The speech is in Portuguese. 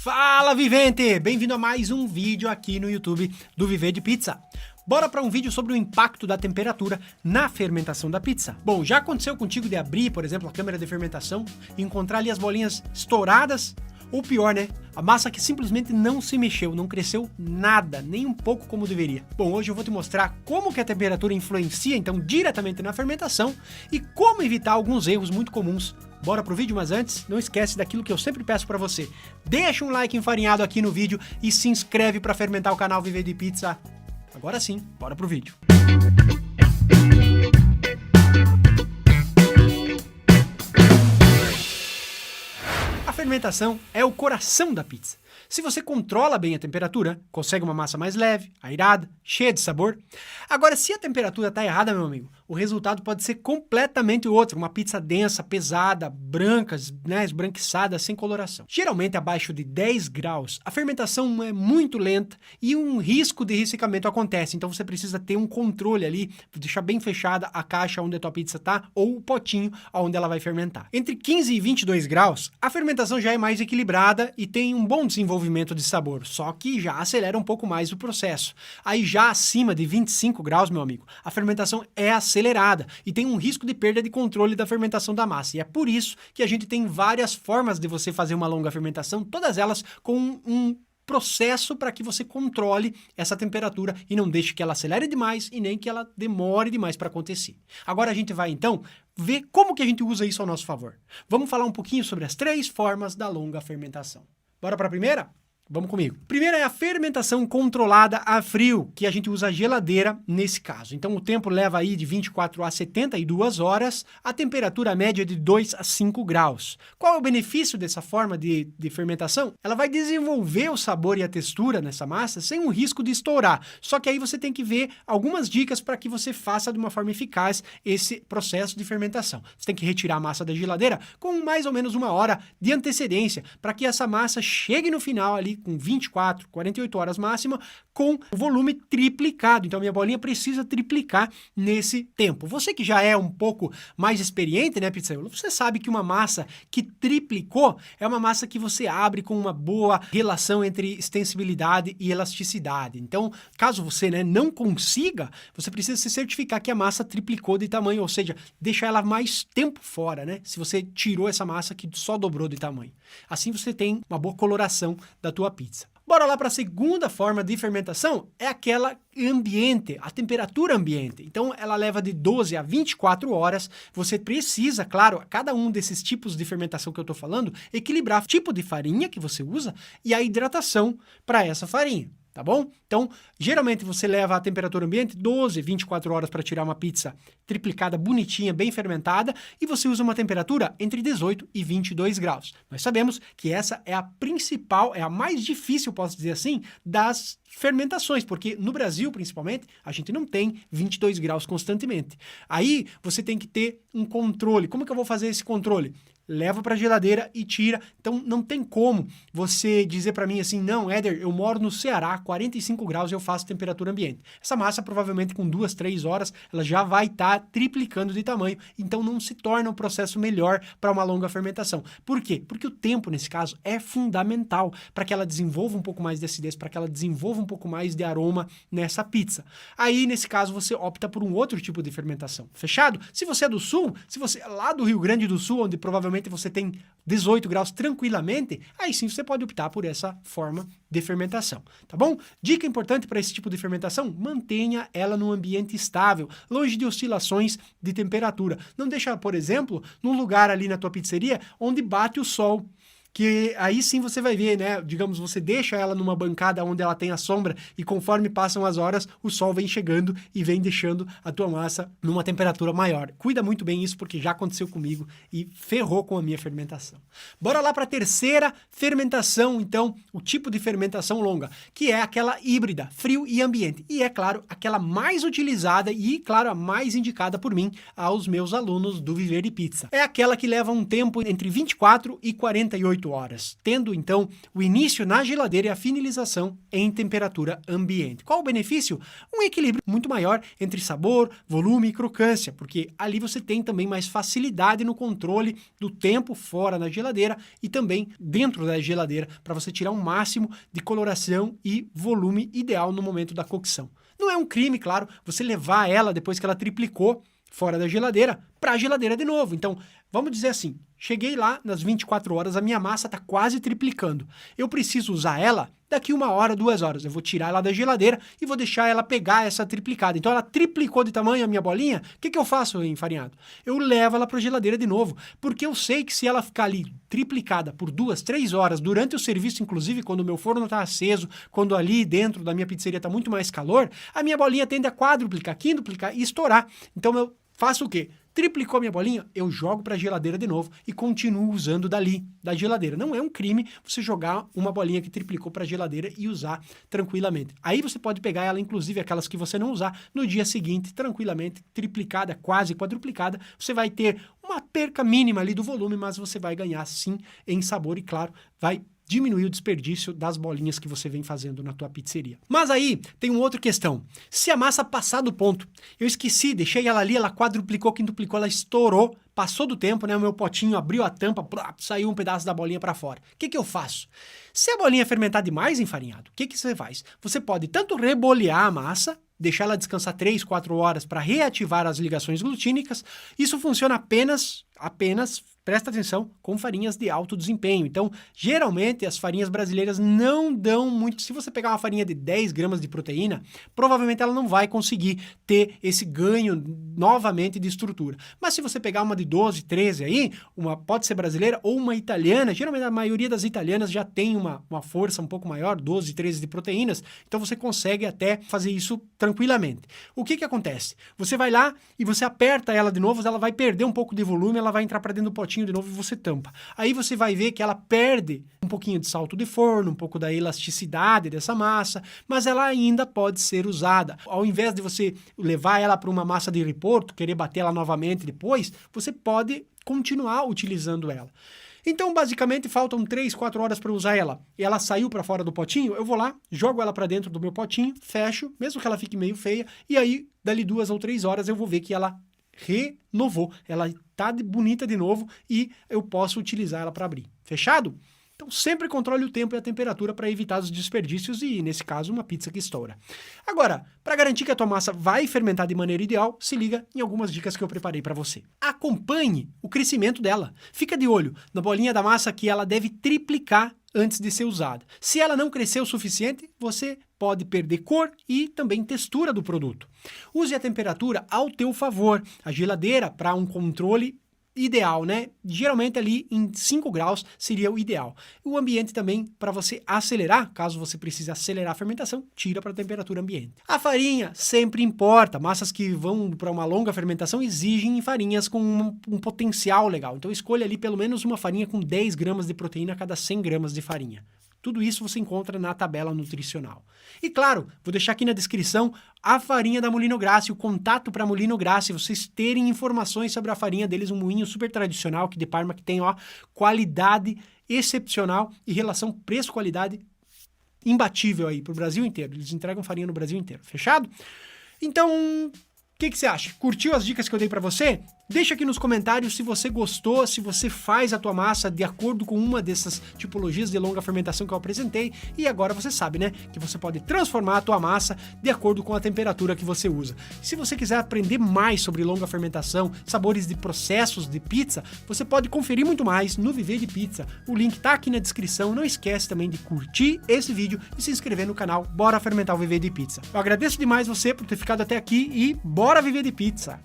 Fala, Vivente! Bem-vindo a mais um vídeo aqui no YouTube do Viver de Pizza. Bora para um vídeo sobre o impacto da temperatura na fermentação da pizza. Bom, já aconteceu contigo de abrir, por exemplo, a câmera de fermentação e encontrar ali as bolinhas estouradas? Ou pior, né? A massa que simplesmente não se mexeu, não cresceu nada, nem um pouco como deveria. Bom, hoje eu vou te mostrar como que a temperatura influencia, então, diretamente na fermentação e como evitar alguns erros muito comuns. Bora pro vídeo, mas antes, não esquece daquilo que eu sempre peço pra você. Deixa um like enfarinhado aqui no vídeo e se inscreve pra fermentar o canal Viver de Pizza. Agora sim, bora pro vídeo. A fermentação é o coração da pizza. Se você controla bem a temperatura, consegue uma massa mais leve, airada, cheia de sabor. Agora, se a temperatura está errada, meu amigo, o resultado pode ser completamente outro. Uma pizza densa, pesada, branca, esbranquiçada, sem coloração. Geralmente, abaixo de 10 graus, a fermentação é muito lenta e um risco de ressecamento acontece. Então, você precisa ter um controle ali, deixar bem fechada a caixa onde a tua pizza está ou o potinho onde ela vai fermentar. Entre 15 e 22 graus, a fermentação já é mais equilibrada e tem um bom desenvolvimento de sabor, só que já acelera um pouco mais o processo. Aí já acima de 25 graus, meu amigo, a fermentação é acelerada e tem um risco de perda de controle da fermentação da massa. E é por isso que a gente tem várias formas de você fazer uma longa fermentação, todas elas com um processo para que você controle essa temperatura e não deixe que ela acelere demais e nem que ela demore demais para acontecer. Agora a gente vai então ver como que a gente usa isso ao nosso favor. Vamos falar um pouquinho sobre as 3 formas da longa fermentação. Bora para a primeira? Vamos comigo. Primeira é a fermentação controlada a frio, que a gente usa a geladeira nesse caso. Então o tempo leva aí de 24 a 72 horas, a temperatura média de 2 a 5 graus. Qual é o benefício dessa forma de fermentação? Ela vai desenvolver o sabor e a textura nessa massa sem um risco de estourar. Só que aí você tem que ver algumas dicas para que você faça de uma forma eficaz esse processo de fermentação. Você tem que retirar a massa da geladeira com mais ou menos 1 hora de antecedência, para que essa massa chegue no final ali com 24, 48 horas máxima, com o volume triplicado. Então, minha bolinha precisa triplicar nesse tempo. Você que já é um pouco mais experiente, né, pizzaiolo? Você sabe que uma massa que triplicou é uma massa que você abre com uma boa relação entre extensibilidade e elasticidade. Então, caso você, não consiga, você precisa se certificar que a massa triplicou de tamanho, ou seja, deixar ela mais tempo fora, se você tirou essa massa que só dobrou de tamanho. Assim você tem uma boa coloração da tua pizza. Bora lá para a segunda forma de fermentação, é aquela ambiente, a temperatura ambiente. Então ela leva de 12 a 24 horas. Você precisa, claro, cada um desses tipos de fermentação que eu estou falando, equilibrar o tipo de farinha que você usa e a hidratação para essa farinha. Tá bom? Então, geralmente você leva a temperatura ambiente 12, 24 horas para tirar uma pizza triplicada, bonitinha, bem fermentada, e você usa uma temperatura entre 18 e 22 graus. Nós sabemos que essa é a principal, é a mais difícil, posso dizer assim, das fermentações, porque no Brasil, principalmente, a gente não tem 22 graus constantemente. Aí, você tem que ter um controle. Como que eu vou fazer esse controle? Leva para a geladeira e tira. Então, não tem como você dizer para mim assim, não, Éder, eu moro no Ceará, 45 graus e eu faço temperatura ambiente. Essa massa, provavelmente, com 2, 3 horas, ela já vai estar triplicando de tamanho. Então, não se torna um processo melhor para uma longa fermentação. Por quê? Porque o tempo, nesse caso, é fundamental para que ela desenvolva um pouco mais de acidez, para que ela desenvolva um pouco mais de aroma nessa pizza. Aí, nesse caso, você opta por um outro tipo de fermentação. Fechado? Se você é do Sul, se você é lá do Rio Grande do Sul, onde provavelmente você tem 18 graus tranquilamente, aí sim você pode optar por essa forma de fermentação, tá bom? Dica importante para esse tipo de fermentação, mantenha ela num ambiente estável, longe de oscilações de temperatura. Não deixa, por exemplo, num lugar ali na tua pizzeria onde bate o sol, que aí sim você vai ver, digamos, você deixa ela numa bancada onde ela tem a sombra e conforme passam as horas, o sol vem chegando e vem deixando a tua massa numa temperatura maior. Cuida muito bem isso porque já aconteceu comigo e ferrou com a minha fermentação. Bora lá para a terceira fermentação, então, o tipo de fermentação longa, que é aquela híbrida, frio e ambiente. E é, claro, aquela mais utilizada e, claro, a mais indicada por mim aos meus alunos do Viver de Pizza. É aquela que leva um tempo entre 24 e 48 48 horas, tendo então o início na geladeira e a finalização em temperatura ambiente. Qual o benefício? Um equilíbrio muito maior entre sabor, volume e crocância, porque ali você tem também mais facilidade no controle do tempo fora da geladeira e também dentro da geladeira, para você tirar um máximo de coloração e volume ideal no momento da cocção. Não é um crime, claro, você levar ela depois que ela triplicou fora da geladeira para a geladeira de novo. Então, vamos dizer assim, cheguei lá nas 24 horas, a minha massa está quase triplicando. Eu preciso usar ela daqui 1 hora, 2 horas. Eu vou tirar ela da geladeira e vou deixar ela pegar essa triplicada. Então ela triplicou de tamanho a minha bolinha. O que eu faço, enfarinhado? Eu levo ela para a geladeira de novo, porque eu sei que se ela ficar ali triplicada por 2, 3 horas, durante o serviço, inclusive quando o meu forno está aceso, quando ali dentro da minha pizzeria está muito mais calor, a minha bolinha tende a quadruplicar, quintuplicar e estourar. Então eu faço o quê? Triplicou a minha bolinha, eu jogo para a geladeira de novo e continuo usando dali, da geladeira. Não é um crime você jogar uma bolinha que triplicou para a geladeira e usar tranquilamente. Aí você pode pegar ela, inclusive aquelas que você não usar, no dia seguinte, tranquilamente, triplicada, quase quadruplicada. Você vai ter uma perca mínima ali do volume, mas você vai ganhar sim em sabor e, claro, vai diminuir o desperdício das bolinhas que você vem fazendo na tua pizzeria. Mas aí tem uma outra questão. Se a massa passar do ponto, eu esqueci, deixei ela ali, ela quadruplicou, quintuplicou, ela estourou, passou do tempo, né? O meu potinho abriu a tampa, saiu um pedaço da bolinha para fora. O que eu faço? Se a bolinha fermentar demais, enfarinhado, o que você faz? Você pode tanto rebolear a massa, deixar ela descansar 3, 4 horas para reativar as ligações glutínicas. Isso funciona apenas, presta atenção, com farinhas de alto desempenho. Então, geralmente, as farinhas brasileiras não dão muito. Se você pegar uma farinha de 10 gramas de proteína, provavelmente ela não vai conseguir ter esse ganho novamente de estrutura. Mas se você pegar uma de 12, 13 aí, pode ser brasileira ou uma italiana, geralmente a maioria das italianas já tem uma força um pouco maior, 12, 13 de proteínas, então você consegue até fazer isso tranquilamente. O que acontece? Você vai lá e você aperta ela de novo, ela vai perder um pouco de volume, ela vai entrar para dentro do potinho de novo e você tampa. Aí você vai ver que ela perde um pouquinho de salto de forno, um pouco da elasticidade dessa massa, mas ela ainda pode ser usada. Ao invés de você levar ela para uma massa de riporto, querer bater ela novamente depois, você pode continuar utilizando ela. Então, basicamente, faltam 3, 4 horas para usar ela. E ela saiu para fora do potinho, eu vou lá, jogo ela para dentro do meu potinho, fecho, mesmo que ela fique meio feia, e aí, dali 2 ou 3 horas, eu vou ver que ela renovou. Ela tá bonita de novo e eu posso utilizar ela para abrir. Fechado? Então, sempre controle o tempo e a temperatura para evitar os desperdícios e, nesse caso, uma pizza que estoura. Agora, para garantir que a tua massa vai fermentar de maneira ideal, se liga em algumas dicas que eu preparei para você. Acompanhe o crescimento dela. Fica de olho na bolinha da massa que ela deve triplicar antes de ser usada. Se ela não crescer o suficiente, você pode perder cor e também textura do produto. Use a temperatura ao teu favor. A geladeira para um controle ideal, né? Geralmente ali em 5 graus seria o ideal. O ambiente também, para você acelerar, caso você precise acelerar a fermentação, tira para a temperatura ambiente. A farinha sempre importa. Massas que vão para uma longa fermentação exigem farinhas com um potencial legal. Então escolha ali pelo menos uma farinha com 10 gramas de proteína a cada 100 gramas de farinha. Tudo isso você encontra na tabela nutricional. E claro, vou deixar aqui na descrição a farinha da Molino Grassi, o contato para Molino Grassi, vocês terem informações sobre a farinha deles, um moinho super tradicional aqui de Parma, que tem qualidade excepcional e relação preço-qualidade imbatível aí para o Brasil inteiro. Eles entregam farinha no Brasil inteiro. Fechado? Então, o que você acha? Curtiu as dicas que eu dei para você? Deixa aqui nos comentários se você gostou, se você faz a tua massa de acordo com uma dessas tipologias de longa fermentação que eu apresentei. E agora você sabe, né, que você pode transformar a tua massa de acordo com a temperatura que você usa. Se você quiser aprender mais sobre longa fermentação, sabores de processos de pizza, você pode conferir muito mais no Viver de Pizza. O link tá aqui na descrição. Não esquece também de curtir esse vídeo e se inscrever no canal Bora Fermentar o Viver de Pizza. Eu agradeço demais você por ter ficado até aqui e bora viver de pizza!